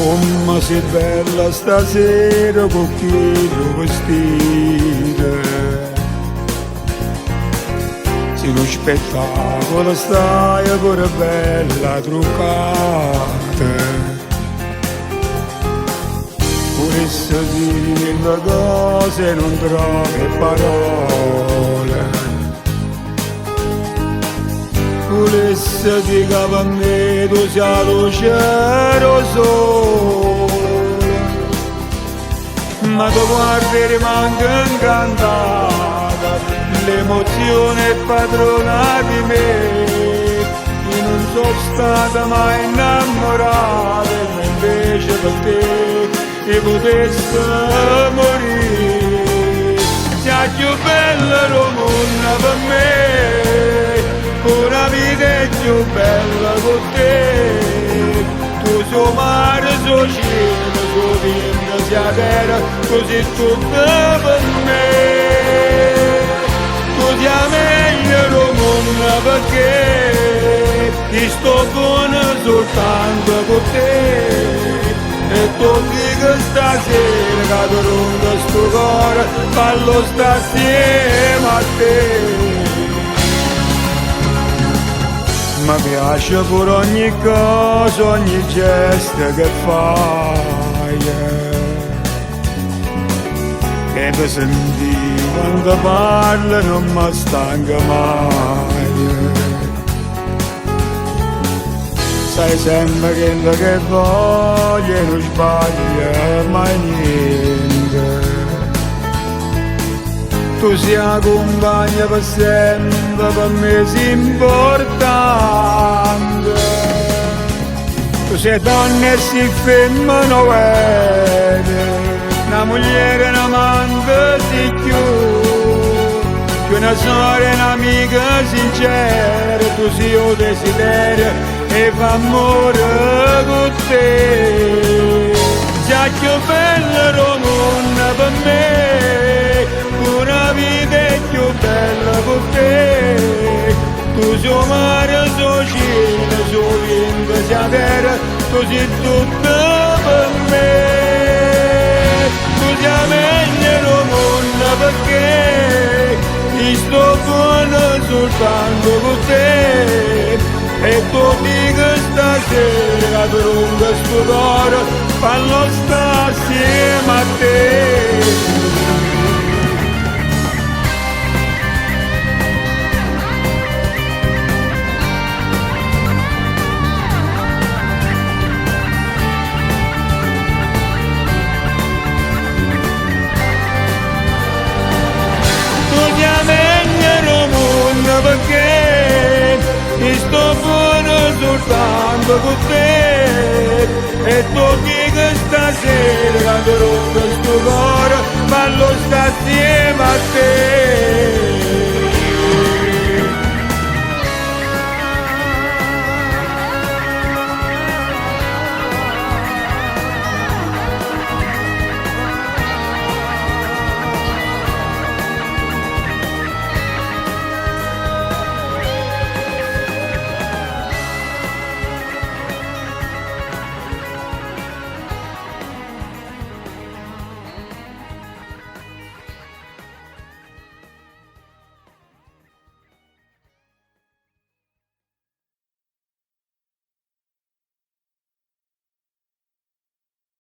Come sei bella stasera con quello vestito. Se lo spettacolo stai pure bella truccata. Volesse dire cose non trovi parole. Volesse dire che per me tu sei luce lo sole. Ma tu guardi rimane incantata, l'emozione è padrona di me. Io non sono stata mai innamorata, ma invece per te e potesse morire. Sei più bella del mondo per me, una vita è più bella con te. Tu sei mare, sei cielo, sei vento, sei terra, tu sei tutto per me. Tu sei meglio del mondo perché ti sto buono soltanto con te. E tu dico stasera che tu ronda sto cuore, ballo assieme a te. Mi piace pure ogni cosa, ogni gesto che fai. E mi senti quando parli non mi stanca mai. Sai sempre quello che voglio e non sbaglia mai niente. Tu sei la compagna per sempre, per me sei importante. Tu sei donna e sei femmina vede, una moglie, un'amante sei più una sorella e un'amica sincera. Tu sei il desiderio e fa amore con te. Sei più bella del mondo per me, una vita è più bella con te. Tu sei mare, sei cielo, sei vento, sei terra, tu sei tutto per me. Tu sei meglio del mondo perché ti sto buono soltanto con te. E tu dico stasera per un questo cuore, fallo sta assieme a te. Tu sei meglio del mondo perché ti sto buono soltanto con te. E tu dico stasera quando rompo sto cuore, ballo sta assieme a te.